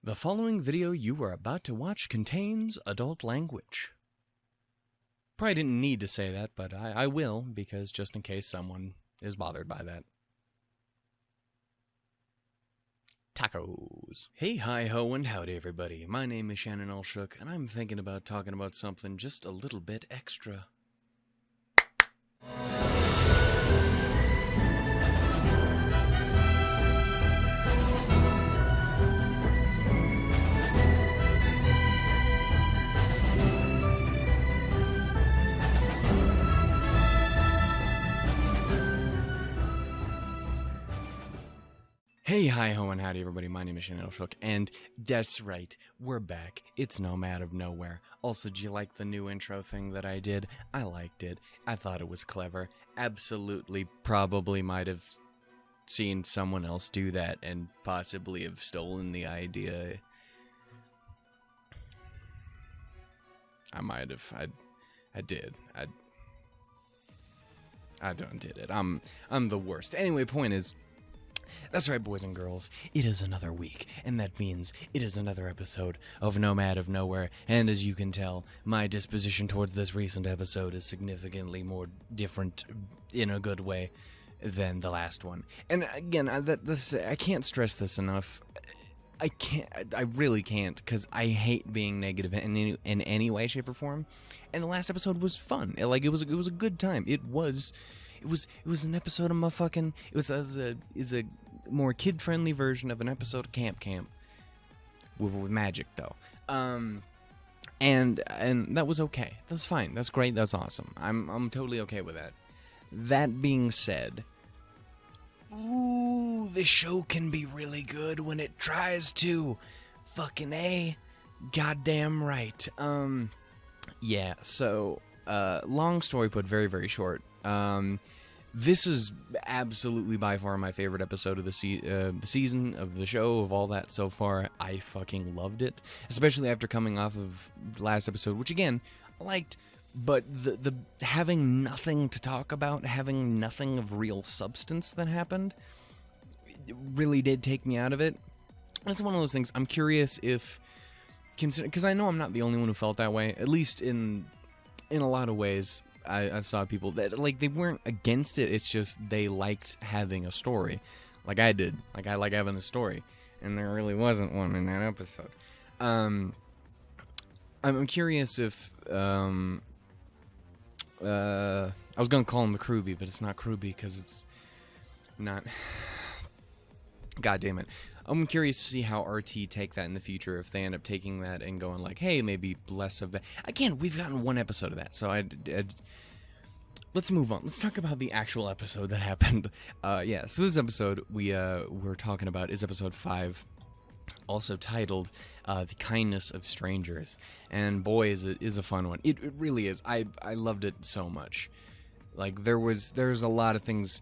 The following video you are about to watch contains adult language. Probably didn't need to say that, but I will, because just in case someone is bothered by that. Tacos. Hey, hi, ho, and howdy, everybody. My name is Shannon Alshook, and I'm thinking about talking about something just a little bit extra. Hey, hi, ho, and howdy, everybody. My name is Shannon Alshook, and that's right, we're back. It's Nomad of Nowhere. Also, do you like the new intro thing that I did? I liked it. I thought it was clever. Absolutely, probably might have seen someone else do that and possibly have stolen the idea. I might have. I did. I done did it. I'm the worst. Anyway, point is, that's right, boys and girls, it is another week, and that means it is another episode of Nomad of Nowhere, and as you can tell, my disposition towards this recent episode is significantly more different in a good way than the last one. And again, I can't stress this enough. I really can't, because I hate being negative in any way, shape, or form, and the last episode was fun. It was a good time. It was an episode of motherfucking. It was a more kid-friendly version of an episode of Camp with magic, though. And that was okay. That's fine. That's great. That's awesome. I'm totally okay with that. That being said, ooh, the show can be really good when it tries to. Fucking A. Goddamn right. Yeah. So, long story put, very, very short. This is absolutely by far my favorite episode of the season, of the show, of all that so far. I fucking loved it, especially after coming off of the last episode, which again, I liked, but the having nothing to talk about, having nothing of real substance that happened, really did take me out of it. It's one of those things, I'm curious if, because I know I'm not the only one who felt that way, at least in a lot of ways. I saw people that, like, they weren't against it, it's just they liked having a story. Like I did. Like, I like having a story. And there really wasn't one in that episode. I'm curious if, I was gonna call him the Krubby, but it's not Krubby, because it's not... God damn it. I'm curious to see how RT take that in the future, if they end up taking that and going like, hey, maybe less of that. Again, we've gotten one episode of that, so let's move on. Let's talk about the actual episode that happened. Yeah, so this episode we're talking about is episode 5, also titled The Kindness of Strangers. And boy, is a fun one. It really is. I loved it so much. Like, there's a lot of things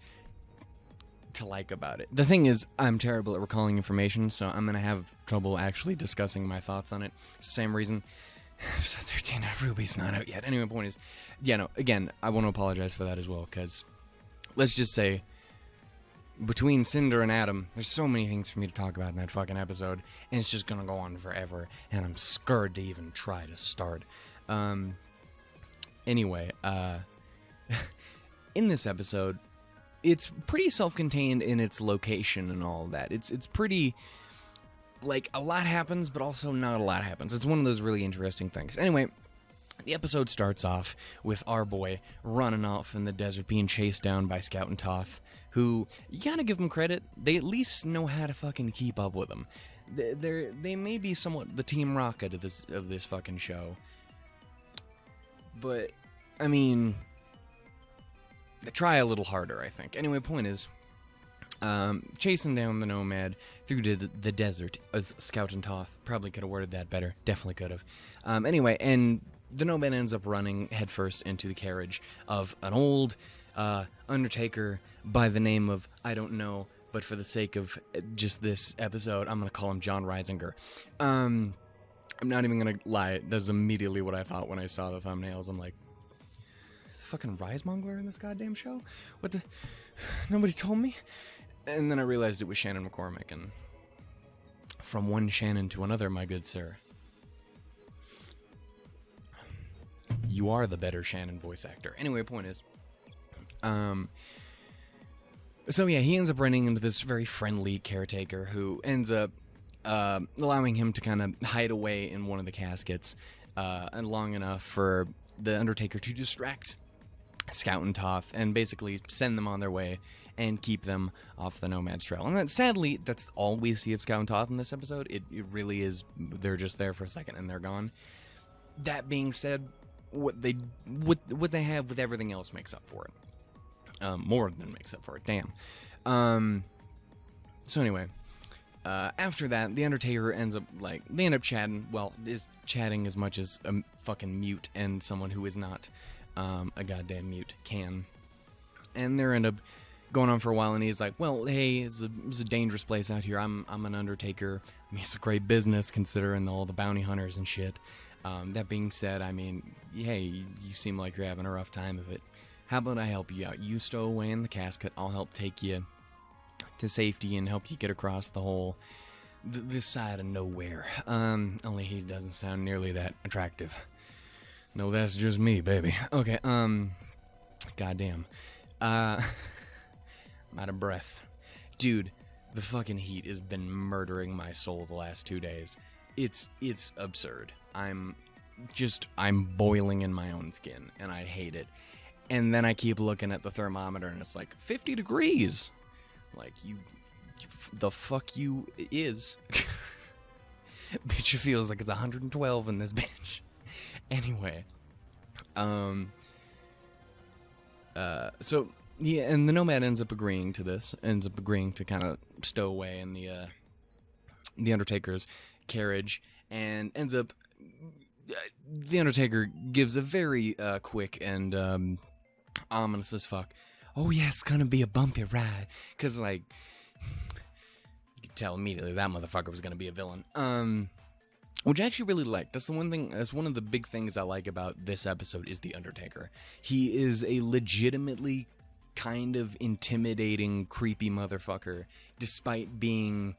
to like about it. The thing is, I'm terrible at recalling information, so I'm gonna have trouble actually discussing my thoughts on it. Same reason episode 13 Ruby's not out yet. Anyway, point is, yeah, no, again, I want to apologize for that as well, because let's just say, between Cinder and Adam, there's so many things for me to talk about in that fucking episode, and it's just gonna go on forever, and I'm scared to even try to start. Anyway, in this episode, it's pretty self-contained in its location and all of that. It's pretty, like, a lot happens, but also not a lot happens. It's one of those really interesting things. Anyway, the episode starts off with our boy running off in the desert, being chased down by Scout and Toph, who, you gotta give them credit, they at least know how to fucking keep up with them. They may be somewhat the Team Rocket of this fucking show, but, I mean, they try a little harder, I think. Anyway, point is, chasing down the Nomad through the desert, as Scout and Toph probably could have worded that better. Definitely could have. Anyway, and the Nomad ends up running headfirst into the carriage of an old Undertaker by the name of, I don't know, but for the sake of just this episode, I'm going to call him John Reisinger. I'm not even going to lie. That's immediately what I thought when I saw the thumbnails. I'm like, fucking Risemongler in this goddamn show? What the? Nobody told me? And then I realized it was Shannon McCormick, and from one Shannon to another, my good sir. You are the better Shannon voice actor. Anyway, point is, so yeah, he ends up running into this very friendly caretaker who ends up allowing him to kind of hide away in one of the caskets and long enough for the Undertaker to distract Scout and Toth and basically send them on their way and keep them off the Nomad's trail. And sadly, that's all we see of Scout and Toth in this episode. It really is, they're just there for a second and they're gone. That being said, what they have with everything else makes up for it. More than makes up for it, damn. So anyway, after that, the Undertaker they end up chatting, well, is chatting as much as a fucking mute and someone who is not a goddamn mute can. And they end up going on for a while, and he's like, well, hey, it's a dangerous place out here. I'm an Undertaker. I mean, it's a great business considering all the bounty hunters and shit. That being said, I mean, hey, you seem like you're having a rough time of it. How about I help you out? You stow away in the casket. I'll help take you to safety and help you get across the whole this side of nowhere. Only he doesn't sound nearly that attractive. No, that's just me, baby. Okay, goddamn. I'm out of breath. Dude, the fucking heat has been murdering my soul the last 2 days. It's absurd. I'm boiling in my own skin, and I hate it. And then I keep looking at the thermometer, and it's like 50 degrees. Like, the fuck you is. Bitch, it feels like it's 112 in this bitch. Anyway. So, yeah, and the Nomad ends up agreeing to this. Ends up agreeing to kind of stow away in the Undertaker's carriage. And ends up... the Undertaker gives a very quick and ominous as fuck, oh yeah, it's gonna be a bumpy ride, because like you could tell immediately that motherfucker was gonna be a villain, which I actually really like. That's one of the big things I like about this episode is the Undertaker. He is a legitimately kind of intimidating, creepy motherfucker, despite being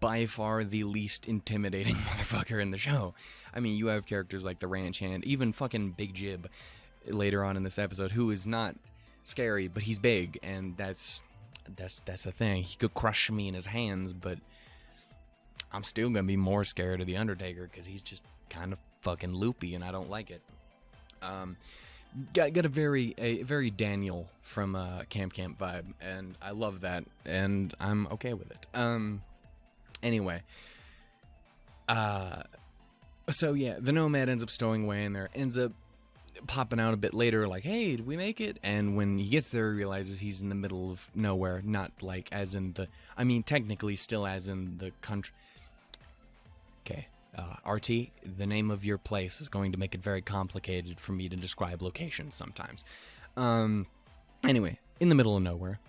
by far the least intimidating motherfucker in the show. I mean, you have characters like the Ranch Hand, even fucking Big Jib later on in this episode, who is not scary, but he's big, and that's the thing. He could crush me in his hands, but I'm still gonna be more scared of the Undertaker because he's just kind of fucking loopy, and I don't like it. Got a very Daniel from Camp vibe, and I love that, and I'm okay with it. Anyway, so yeah, the Nomad ends up stowing away in there, ends up popping out a bit later, like, hey, did we make it? And when he gets there, he realizes he's in the middle of nowhere, not like as in the, I mean, technically still as in the country. Okay, RT, the name of your place is going to make it very complicated for me to describe locations sometimes. Anyway, in the middle of nowhere,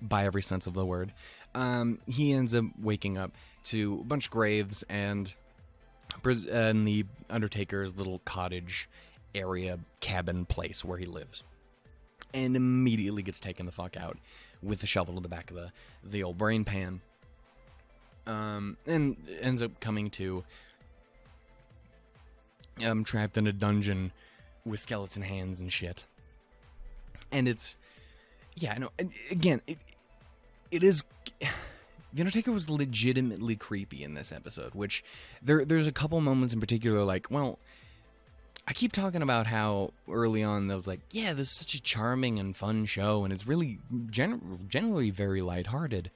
by every sense of the word. He ends up waking up to a bunch of graves and the Undertaker's little cottage area cabin place where he lives, and immediately gets taken the fuck out with a shovel to the back of the old brain pan, and ends up coming to trapped in a dungeon with skeleton hands and shit. And it's, yeah, no, again, it is. The Undertaker was legitimately creepy in this episode, which there's a couple moments in particular, like, well, I keep talking about how early on I was like, yeah, this is such a charming and fun show, and it's really generally very lighthearted.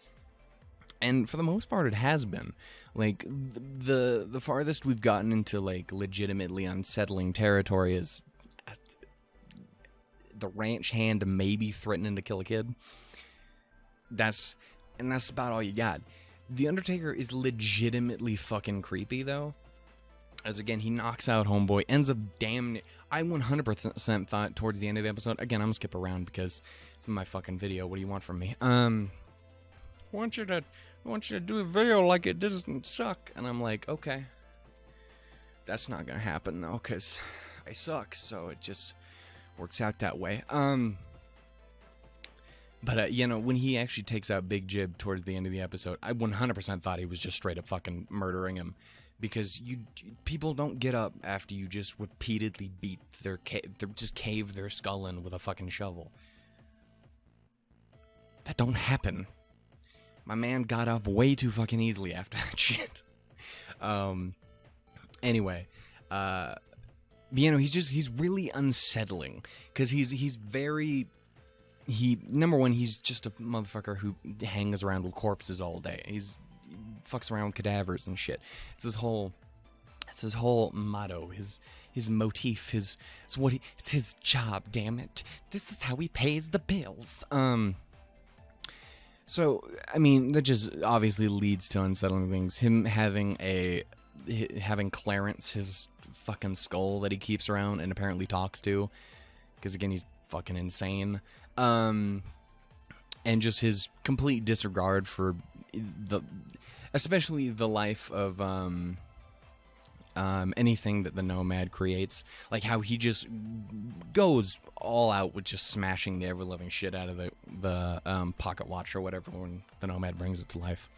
And for the most part, it has been. Like, the farthest we've gotten into, like, legitimately unsettling territory is the Ranch Hand maybe threatening to kill a kid. That's about all you got. The Undertaker is legitimately fucking creepy, though. As, again, he knocks out Homeboy, ends up damn... I 100% thought towards the end of the episode... Again, I'm gonna skip around because it's my fucking video. What do you want from me? I want you to do a video like it doesn't suck. And I'm like, okay. That's not gonna happen, though, because I suck, so it just works out that way. But, when he actually takes out Big Jib towards the end of the episode, I 100% thought he was just straight up fucking murdering him. Because people don't get up after you just repeatedly beat just cave their skull in with a fucking shovel. That don't happen. My man got up way too fucking easily after that shit. Anyway, he's really unsettling. Because number one, he's just a motherfucker who hangs around with corpses all day. He fucks around with cadavers and shit. It's his whole motto, his motif, it's his job, damn it. This is how he pays the bills. So, I mean, that just obviously leads to unsettling things. Him having Clarence, his fucking skull that he keeps around and apparently talks to. Because, again, he's fucking insane. And just his complete disregard for especially the life of anything that the Nomad creates. Like how he just goes all out with just smashing the ever-loving shit out of the pocket watch or whatever when the Nomad brings it to life.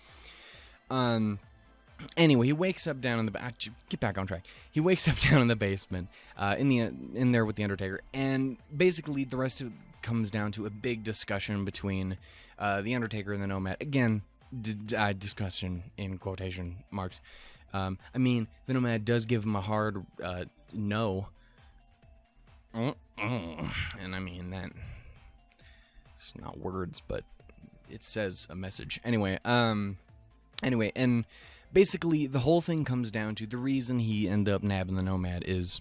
Anyway, he wakes up down in the back. Get back on track. He wakes up down in the basement, in there with the Undertaker, and basically the rest of it comes down to a big discussion between the Undertaker and the Nomad. Again, discussion in quotation marks. I mean, the Nomad does give him a hard no. And I mean, that it's not words, but it says a message. Anyway, and basically the whole thing comes down to the reason he ended up nabbing the Nomad is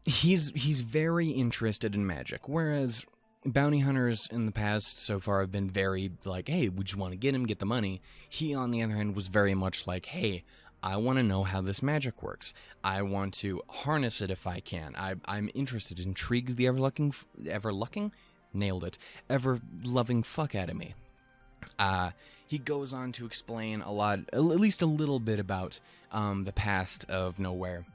he's very interested in magic, whereas bounty hunters in the past so far have been very like, hey, would you want to get the money? He, on the other hand, was very much like, hey, I want to know how this magic works. I want to harness it if I can. I'm interested. It intrigues the ever-loving fuck out of me. He goes on to explain at least a little bit about the past of Nowhere.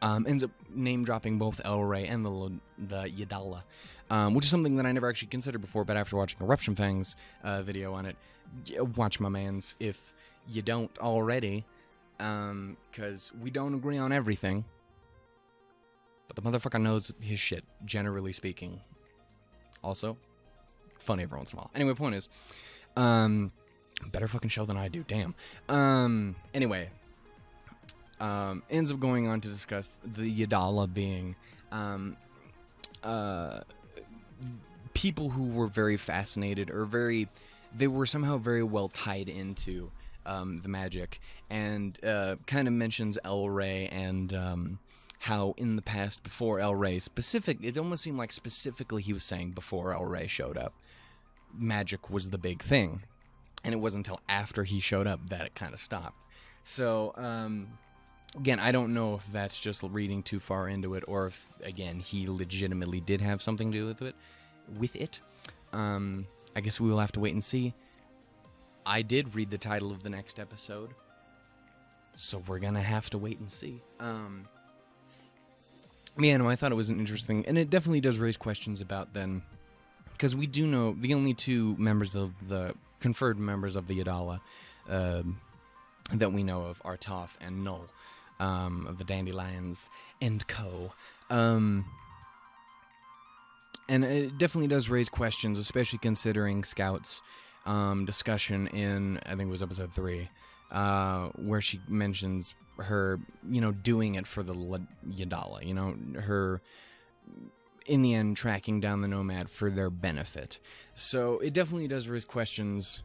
Ends up name-dropping both El Rey and the Yadala. Which is something that I never actually considered before, but after watching Eruption Fang's video on it, watch my mans if you don't already, because we don't agree on everything, but the motherfucker knows his shit, generally speaking. Also, funny every once in a while. Anyway, point is, better fucking show than I do, damn. Anyway, ends up going on to discuss the Yadala being, people who were very fascinated they were somehow very well tied into the magic, and kind of mentions El Rey and how in the past before El Rey it almost seemed like specifically he was saying before El Rey showed up, magic was the big thing, and it wasn't until after he showed up that it kind of stopped. So again, I don't know if that's just reading too far into it, or if, again, he legitimately did have something to do with it. I guess we will have to wait and see. I did read the title of the next episode, so we're gonna have to wait and see. I thought it was an interesting, and it definitely does raise questions about then, because we do know the only two conferred members of the Yadala that we know of are Toph and Null. Of the Dandy Lions and co. And it definitely does raise questions, especially considering Scout's discussion in, I think it was episode 3, where she mentions her, doing it for the Yadala, her, in the end, tracking down the Nomad for their benefit. So it definitely does raise questions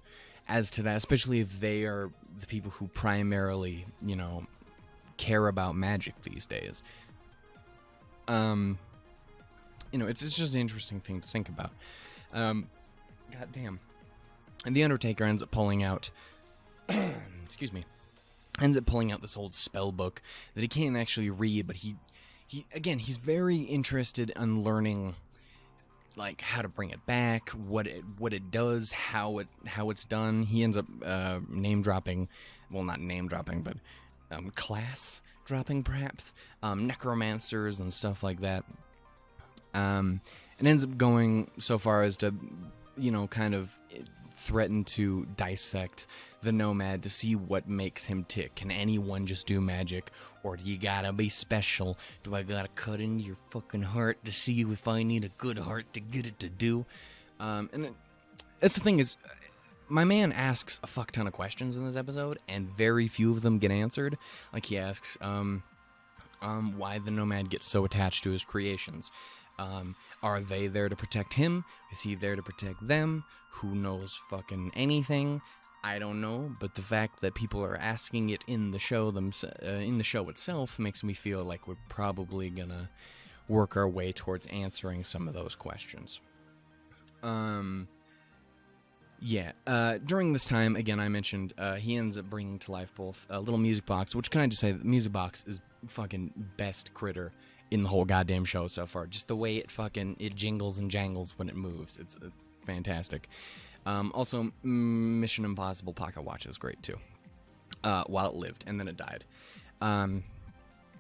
as to that, especially if they are the people who primarily, care about magic these days. It's just an interesting thing to think about. God damn. And the Undertaker ends up pulling out excuse me, ends up pulling out this old spell book that he can't actually read, but he's very interested in learning, like, how to bring it back, what it does, how it's done. He ends up not name dropping, but class dropping, perhaps, necromancers and stuff like that. And and ends up going so far as to, kind of threaten to dissect the Nomad to see what makes him tick. Can anyone just do magic, or do you gotta be special? Do I gotta cut into your fucking heart to see if I need a good heart to get it to do? That's the thing is, my man asks a fuck ton of questions in this episode, and very few of them get answered. Like, he asks, why the Nomad gets so attached to his creations. Are they there to protect him? Is he there to protect them? Who knows fucking anything? I don't know, but the fact that people are asking it in the show itself makes me feel like we're probably gonna work our way towards answering some of those questions. During this time, again, I mentioned, he ends up bringing to life both a little music box, which, can I just say, the music box is fucking best critter in the whole goddamn show so far. Just the way it jingles and jangles when it moves. It's fantastic. Also, Mission Impossible pocket watch is great too. While it lived, and then it died.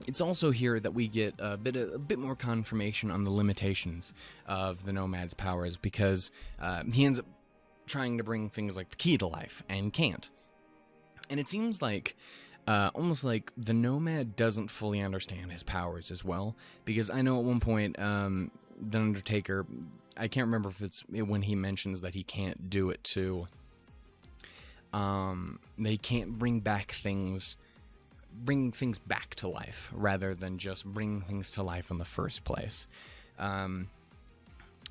It's also here that we get a bit more confirmation on the limitations of the Nomad's powers, because he ends up trying to bring things like the key to life and can't. And it seems like almost like the Nomad doesn't fully understand his powers as well, because I know at one point the Undertaker, I can't remember if it's when he mentions that he can't do it too. They can't bring things back to life rather than just bring things to life in the first place.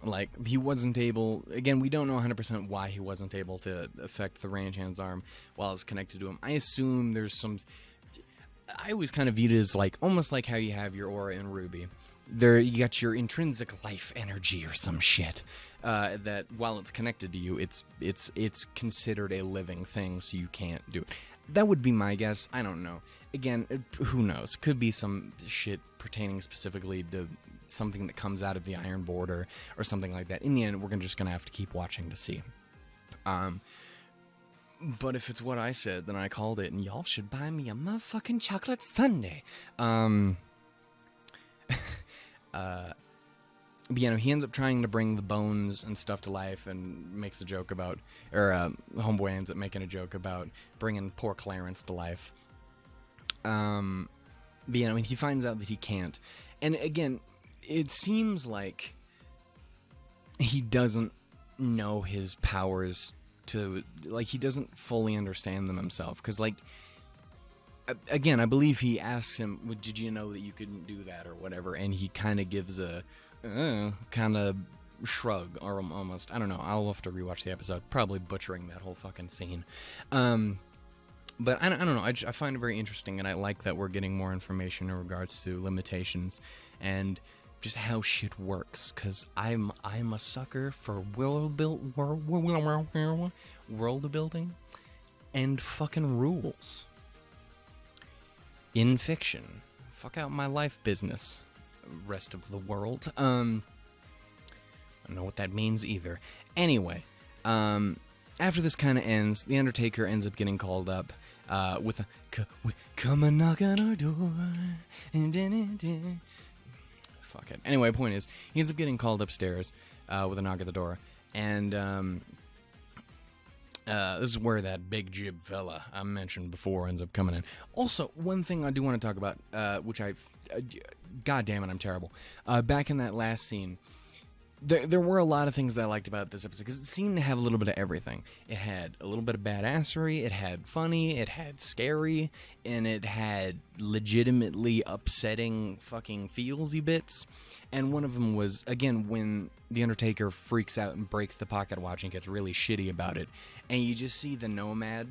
Like, he wasn't able, again, we don't know 100% why he wasn't able to affect the range hand's arm while it's connected to him. I assume there's I always kind of viewed it as like, almost like how you have your aura in Ruby. You got your intrinsic life energy or some shit, that while it's connected to you, it's considered a living thing, so you can't do it. That would be my guess. I don't know. Again, who knows? Could be some shit pertaining specifically to something that comes out of the Iron Border or something like that. In the end, we're just going to have to keep watching to see. But if it's what I said, then I called it, and y'all should buy me a motherfucking chocolate sundae. But, he ends up trying to bring the bones and stuff to life and makes a joke about, or Homeboy ends up making a joke about bringing poor Clarence to life. But, he finds out that he can't. And again, it seems like he doesn't know his powers he doesn't fully understand them himself. Because, again, I believe he asks him, well, did you know that you couldn't do that or whatever? And he kind of gives a kind of shrug, or almost, I don't know, I'll have to rewatch the episode, probably butchering that whole fucking scene. But I don't know, I find it very interesting, and I like that we're getting more information in regards to limitations and just how shit works, because I'm a sucker for world building and fucking rules in fiction. Fuck out my life business, rest of the world. I don't know what that means either. Anyway, after this kind of ends, the Undertaker ends up getting called up with a come and knock on our door. Fuck it. Anyway, point is, he ends up getting called upstairs with a knock at the door, and this is where that big jib fella I mentioned before ends up coming in. Also, one thing I do want to talk about, which God damn it, I'm terrible. Back in that last scene, there were a lot of things that I liked about this episode, because it seemed to have a little bit of everything. It had a little bit of badassery, it had funny, it had scary, and it had legitimately upsetting fucking feelsy bits. And one of them was, again, when the Undertaker freaks out and breaks the pocket watch and gets really shitty about it, and you just see the Nomad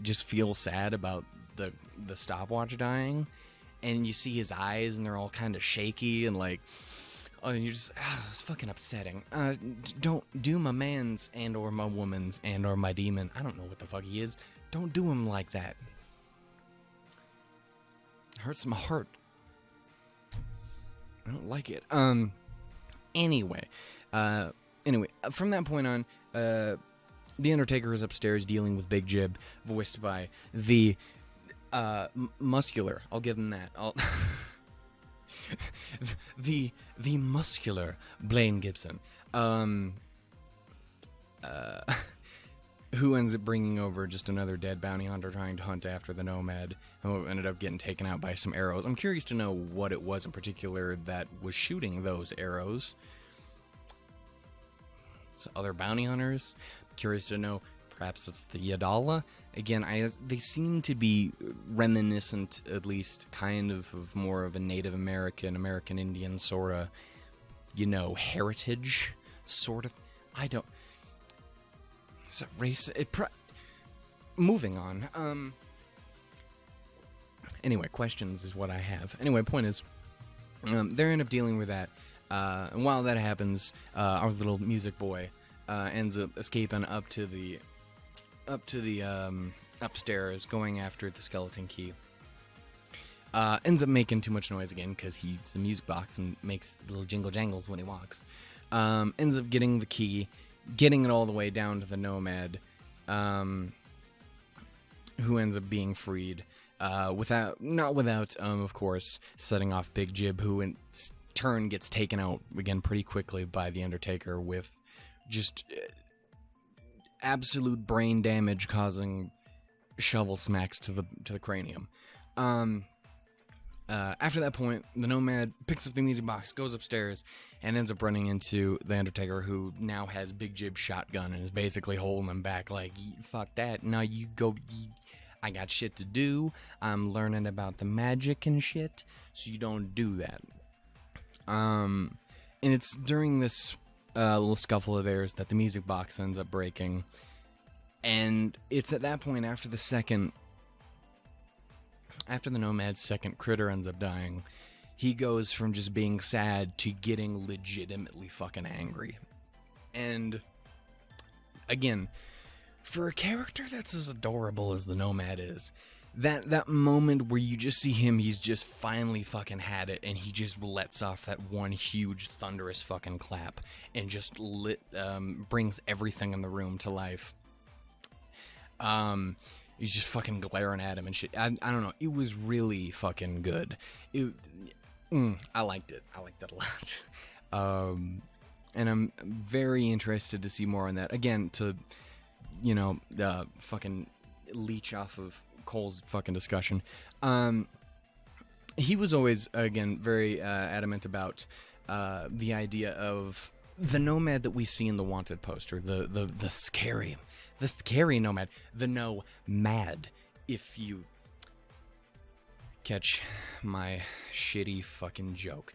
just feel sad about the stopwatch dying, and you see his eyes and they're all kind of shaky and and you're just, it's fucking upsetting. Don't do my man's and or my woman's and or my demon. I don't know what the fuck he is. Don't do him like that. It hurts my heart. I don't like it. Anyway, from that point on, the Undertaker is upstairs dealing with Big Jib, voiced by the muscular. I'll give him that. the muscular Blaine Gibson, who ends up bringing over just another dead bounty hunter trying to hunt after the Nomad, who ended up getting taken out by some arrows. I'm curious to know what it was in particular that was shooting those arrows. So other bounty hunters. Curious to know, perhaps it's the Yadala. Again, they seem to be reminiscent, at least, kind of more of a Native American, American Indian sort of, heritage, sort of. I don't... It's a race... Moving on. Anyway, questions is what I have. Anyway, point is, they end up dealing with that. And while that happens, our little music boy ends up escaping up to the upstairs, going after the skeleton key. Ends up making too much noise again because he's a music box and makes little jingle jangles when he walks. Ends up getting the key, getting it all the way down to the Nomad, who ends up being freed. Not without, of course, setting off Big Jib, who in turn gets taken out again pretty quickly by the Undertaker with just absolute brain damage, causing shovel smacks to the cranium. After that point, the Nomad picks up the music box, goes upstairs, and ends up running into the Undertaker, who now has Big Jib's shotgun and is basically holding him back like, fuck that, now you go, I got shit to do, I'm learning about the magic and shit, so you don't do that. And it's during this little scuffle of theirs that the music box ends up breaking, and it's at that point, after the Nomad's second critter ends up dying, he goes from just being sad to getting legitimately fucking angry. And again, for a character that's as adorable as the Nomad is, that moment where you just see him, he's just finally fucking had it, and he just lets off that one huge thunderous fucking clap and just brings everything in the room to life. He's just fucking glaring at him and shit. I don't know. It was really fucking good. I liked it. I liked it a lot. And I'm very interested to see more on that. Again, to, fucking leech off of Cole's fucking discussion. He was always, again, very adamant about the idea of the Nomad that we see in the Wanted poster, the scary Nomad, the No-Mad, if you catch my shitty fucking joke.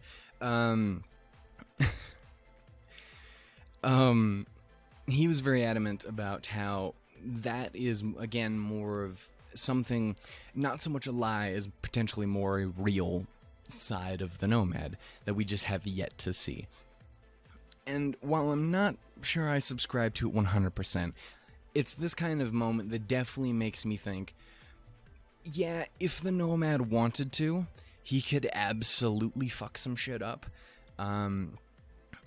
He was very adamant about how that is, again, more of something, not so much a lie as potentially more a real side of the Nomad that we just have yet to see. And while I'm not sure I subscribe to it 100%, it's this kind of moment that definitely makes me think, yeah, if the Nomad wanted to, he could absolutely fuck some shit up.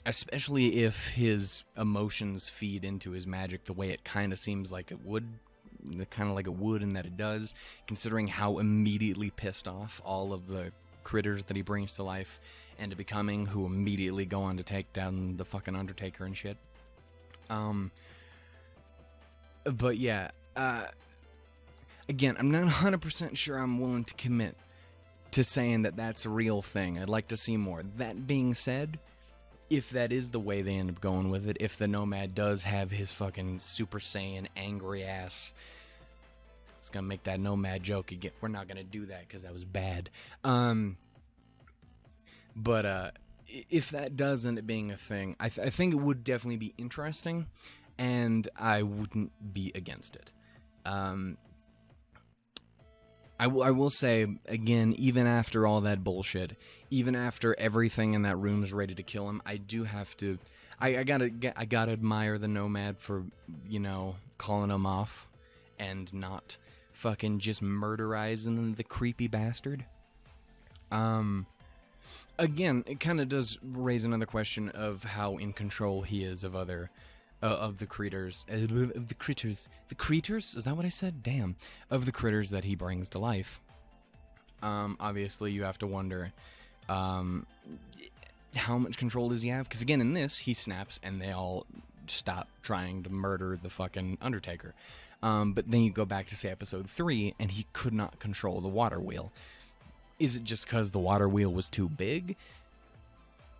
Especially if his emotions feed into his magic the way it kind of seems like it would. Kind of like it would and that it does, considering how immediately pissed off all of the critters that he brings to life and to becoming, who immediately go on to take down the fucking Undertaker and shit. But yeah, again, I'm not 100% sure I'm willing to commit to saying that that's a real thing. I'd like to see more. That being said, if that is the way they end up going with it, if the Nomad does have his fucking Super Saiyan angry ass, I was gonna make that Nomad joke again. We're not gonna do that because that was bad. But if that does end up being a thing, I think it would definitely be interesting, and I wouldn't be against it. I will say, again, even after all that bullshit, even after everything in that room is ready to kill him, I do have to, I gotta admire the Nomad for, calling him off and not fucking just murderizing the creepy bastard. Again, it kind of does raise another question of how in control he is of other, of the critters, the critters, is that what I said? Damn. Of the critters that he brings to life. Obviously you have to wonder, How much control does he have? Because again, in this, he snaps and they all stop trying to murder the fucking Undertaker. But then you go back to, say, episode 3, and he could not control the water wheel. Is it just because the water wheel was too big?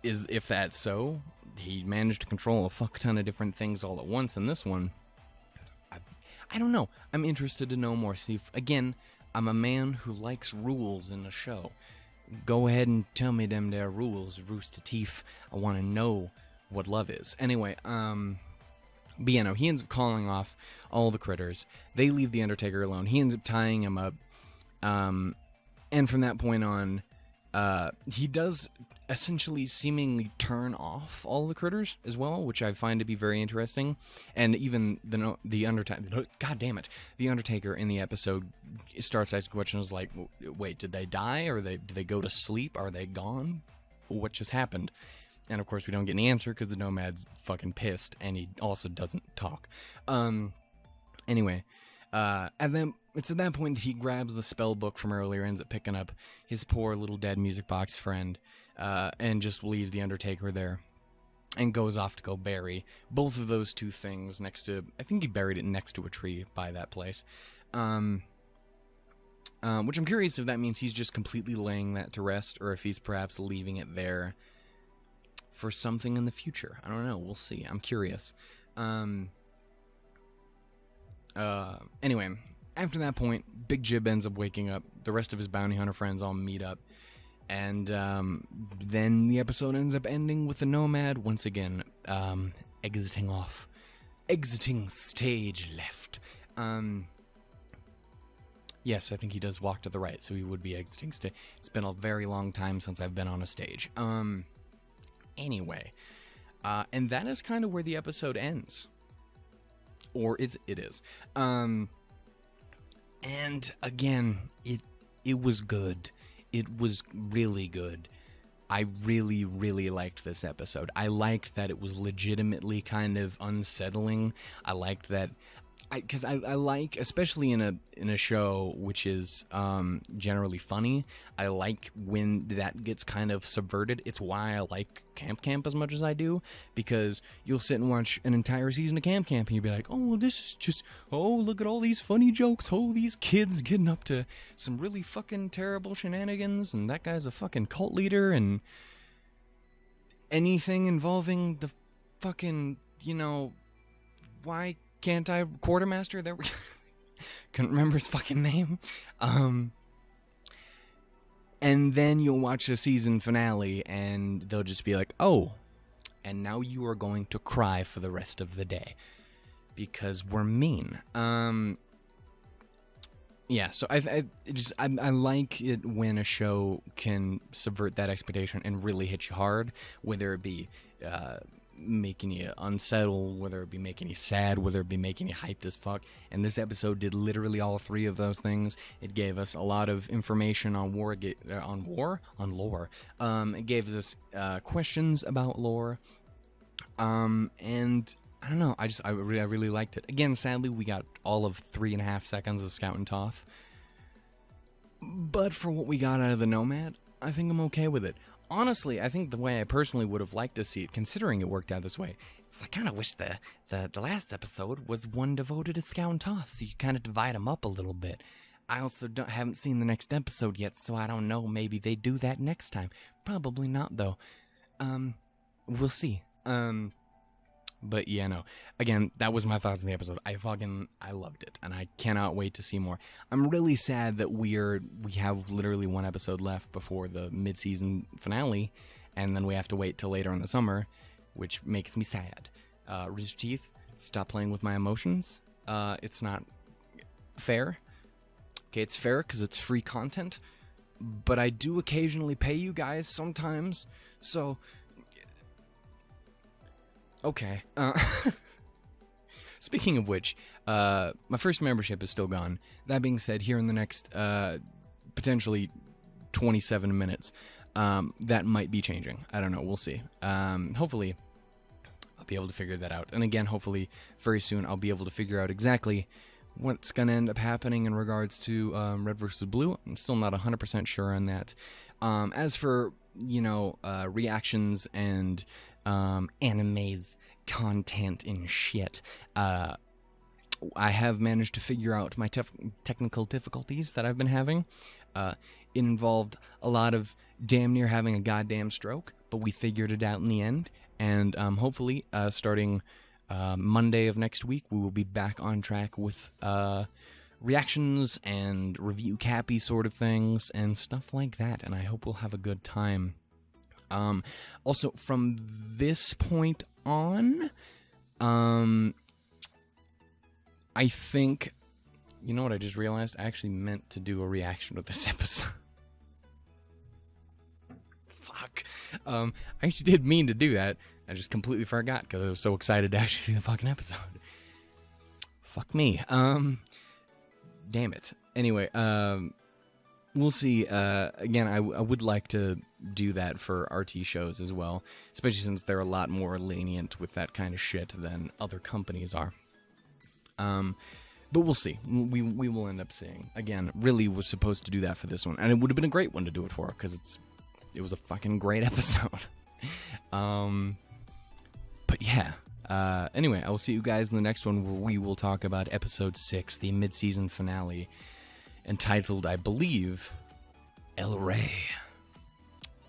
If that's so, he managed to control a fuck ton of different things all at once in this one. I don't know. I'm interested to know more. See, again, I'm a man who likes rules in a show. Go ahead and tell me them there rules, Rooster Teeth. I want to know what love is. Anyway, but yeah, no, he ends up calling off all the critters. They leave the Undertaker alone. He ends up tying him up. And from that point on, he does essentially seemingly turn off all the critters as well, which I find to be very interesting. And even the Undertaker, god damn it, the Undertaker in the episode starts asking questions like, wait, did they die? Or did they go to sleep? Are they gone? What just happened? And of course we don't get any answer because the Nomad's fucking pissed, and he also doesn't talk. Anyway, and then it's at that point that he grabs the spell book from earlier, ends up picking up his poor little dead music box friend, and just leaves the Undertaker there, and goes off to go bury both of those two things next to, I think he buried it next to a tree by that place. Which I'm curious if that means he's just completely laying that to rest, or if he's perhaps leaving it there for something in the future. I don't know. We'll see. I'm curious. Anyway, after that point, Big Jib ends up waking up. The rest of his bounty hunter friends all meet up. And then the episode ends up ending with the Nomad once again exiting off. Exiting stage left. Yes, I think he does walk to the right, so he would be exiting stage. It's been a very long time since I've been on a stage. Anyway, and that is kind of where the episode ends. Or it is. And again, it was good. It was really good. I really, really liked this episode. I liked that it was legitimately kind of unsettling. I liked that, because I like, especially in a show which is generally funny, I like when that gets kind of subverted. It's why I like Camp as much as I do, because you'll sit and watch an entire season of Camp and you'll be like, oh, this is just, oh, look at all these funny jokes, oh, these kids getting up to some really fucking terrible shenanigans, and that guy's a fucking cult leader, and anything involving the fucking, why can't I quartermaster? There, couldn't remember his fucking name. And then you'll watch a season finale, and they'll just be like, "Oh, and now you are going to cry for the rest of the day because we're mean." Yeah. So I like it when a show can subvert that expectation and really hit you hard, whether it be making you unsettled, whether it be making you sad, whether it be making you hyped as fuck. And this episode did literally all three of those things. It gave us a lot of information on lore. It gave us questions about lore. And I don't know. I really liked it. Again, sadly, we got all of 3.5 seconds of Scout and Toph. But for what we got out of the Nomad, I think I'm okay with it. Honestly, I think the way I personally would have liked to see it, considering it worked out this way, is I kind of wish the last episode was one devoted to Scout and Toph, so you kind of divide them up a little bit. I also haven't seen the next episode yet, so I don't know. Maybe they do that next time. Probably not, though. We'll see. But yeah, no. Again, that was my thoughts on the episode. I loved it, and I cannot wait to see more. I'm really sad that we have literally one episode left before the mid-season finale, and then we have to wait till later in the summer, which makes me sad. Rooster Teeth, stop playing with my emotions. It's not fair. Okay, it's fair because it's free content, but I do occasionally pay you guys sometimes, so okay. Speaking of which, my first membership is still gone. That being said, here in the next potentially 27 minutes, that might be changing. I don't know. We'll see. Hopefully, I'll be able to figure that out. And again, hopefully, very soon, I'll be able to figure out exactly what's going to end up happening in regards to Red versus Blue. I'm still not 100% sure on that. As for, reactions and anime content and shit, I have managed to figure out my technical difficulties that I've been having. It involved a lot of damn near having a goddamn stroke, but we figured it out in the end. And hopefully, starting Monday of next week, we will be back on track with reactions and review-cappy sort of things and stuff like that. And I hope we'll have a good time. Also, from this point on, I think, you know what I just realized? I actually meant to do a reaction to this episode. Fuck. I actually did mean to do that. I just completely forgot because I was so excited to actually see the fucking episode. Fuck me. Damn it. Anyway, we'll see. Again, I would like to do that for RT shows as well, especially since they're a lot more lenient with that kind of shit than other companies are. But we'll see. We will end up seeing. Again, really was supposed to do that for this one, and it would have been a great one to do it for because it was a fucking great episode. But yeah. Anyway, I will see you guys in the next one where we will talk about episode 6, the mid-season finale, entitled, I believe, El Rey.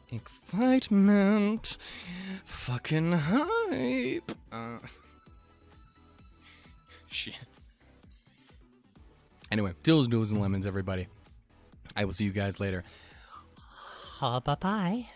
Excitement. Fucking hype. Shit. Anyway, dills, doos, and lemons, everybody. I will see you guys later. Bye-bye.